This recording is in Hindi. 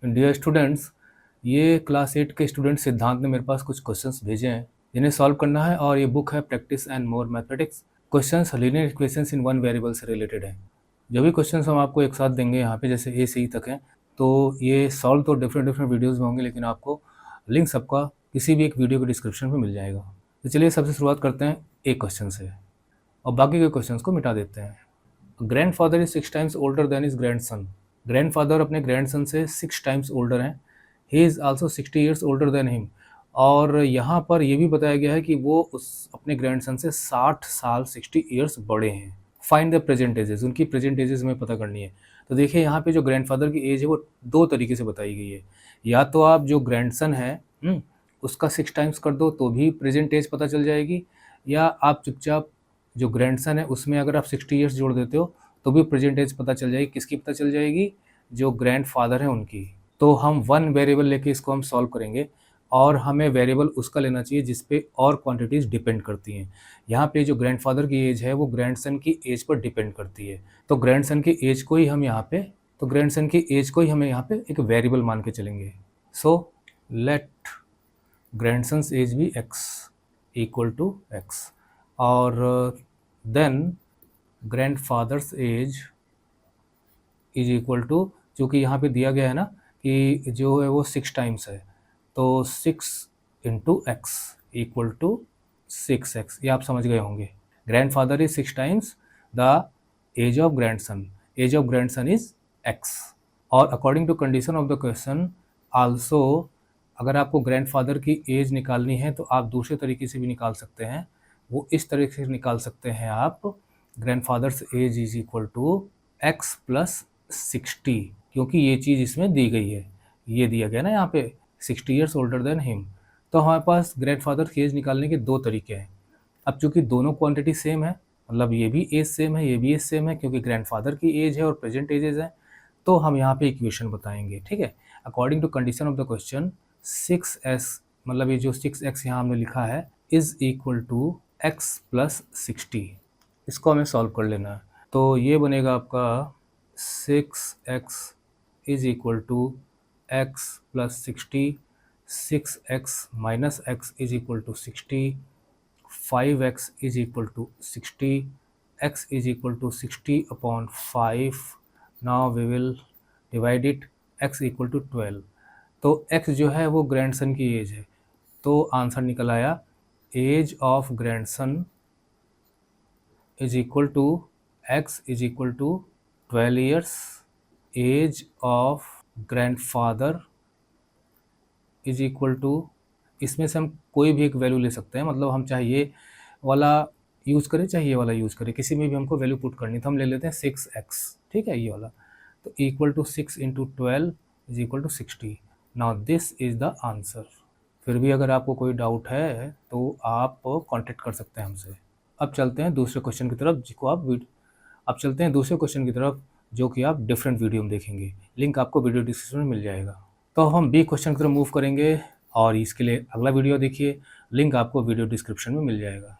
डियर स्टूडेंट्स, ये क्लास 8 के स्टूडेंट सिद्धांत ने मेरे पास कुछ क्वेश्चंस भेजे हैं जिन्हें सॉल्व करना है, और ये बुक है practice and more mathematics. Questions linear equations in one variable से रिलेटेड है। जो भी क्वेश्चंस हम आपको एक साथ देंगे यहाँ पे, जैसे ए से ई तक हैं, तो ये सॉल्व तो डिफरेंट डिफरेंट वीडियोज़ में होंगे, लेकिन आपको लिंक सबका किसी भी एक वीडियो के डिस्क्रिप्शन में मिल जाएगा। तो चलिए सबसे शुरुआत करते हैं एक क्वेश्चन से और बाकी के क्वेश्चंस को मिटा देते हैं। Grand father is 6 times older than is grand son. Grand father अपने ग्रैंड सन से 6 टाइम्स ओल्डर हैं। He is also 60 years older than him. और यहाँ पर यह भी बताया गया है कि वो उस अपने ग्रैंड सन से 60 साल 60 ईयर्स बड़े हैं। फाइंड द प्रेजेंट एजेस, उनकी प्रेजेंट एजेस हमें पता करनी है। तो देखिए यहाँ पे जो ग्रैंडफादर की एज है वो दो तरीके से बताई गई है। या तो आप जो ग्रैंडसन है उसका 6 टाइम्स कर दो तो भी प्रेजेंट एज पता चल जाएगी, या आप चुपचाप जो ग्रैंडसन है उसमें अगर आप 60 ईयर्स जोड़ देते हो तो भी प्रेजेंट एज पता चल जाएगी। किसकी पता चल जाएगी? जो ग्रैंडफादर है उनकी। तो हम वन वेरिएबल लेके इसको हम सॉल्व करेंगे, और हमें वेरिएबल उसका लेना चाहिए जिस पे और क्वांटिटीज़ डिपेंड करती हैं। यहाँ पे जो ग्रैंडफादर की एज है वो ग्रैंडसन की एज पर डिपेंड करती है। तो ग्रैंडसन की एज को ही हम यहाँ पे हमें यहाँ पे एक वेरिएबल मान के चलेंगे। सो लेट ग्रैंडसन्स एज भी x इक्वल टू x, और then grandfather's age is equal to, चूँकि यहाँ पे दिया गया है ना कि जो है वो 6 टाइम्स है, तो 6 into x equal to 6x। ये आप समझ गए होंगे। Grandfather is 6 times the age of grandson. Age of grandson is x। और according to condition of the question also, अगर आपको ग्रैंडफादर की एज निकालनी है तो आप दूसरे तरीके से भी निकाल सकते हैं। वो इस तरीके से निकाल सकते हैं आप, grandfather's age is equal to x plus 60, क्योंकि ये चीज़ इसमें दी गई है। ये दिया गया ना यहाँ पे 60 ईयर्स ओल्डर देन हिम। तो हमारे पास ग्रैंडफादर की एज निकालने के दो तरीके हैं। अब चूंकि दोनों क्वांटिटी सेम है, मतलब ये भी एज सेम है, ये भी एज सेम है, क्योंकि ग्रैंडफादर की एज है और प्रेजेंट एजेज है, तो हम यहाँ पे इक्वेशन बताएंगे। ठीक है, according to condition of the question 6s, मतलब ये जो 6x यहाँ हमने लिखा है, is equal to x plus 60। इसको हमें सॉल्व कर लेना है। तो ये बनेगा आपका 6x is equal to x plus 60, 6x minus x is equal to 60, 5x is equal to 60, x is equal to 60 upon 5। Now we will divide it, x equal to 12। तो x जो है वो ग्रैंडसन की एज है, तो आंसर निकल आया age of grandson is equal to x is equal to 12 years, age of grandfather is equal to, इसमें से हम कोई भी एक वैल्यू ले सकते हैं, मतलब हम चाहे ये वाला यूज़ करें चाहे ये वाला यूज़ करें, किसी में भी हमको वैल्यू पुट करनी, तो हम ले लेते हैं 6x। ठीक है, ये वाला। तो equal to 6 into 12 is equal to 60। Now this is the answer. फिर भी अगर आपको कोई डाउट है तो आप कांटेक्ट कर सकते हैं हमसे। अब चलते हैं दूसरे क्वेश्चन की तरफ, जो कि आप डिफरेंट वीडियो में देखेंगे। लिंक आपको वीडियो डिस्क्रिप्शन में मिल जाएगा। तो हम बी क्वेश्चन की तरफ मूव करेंगे, और इसके लिए अगला वीडियो देखिए। लिंक आपको वीडियो डिस्क्रिप्शन में मिल जाएगा।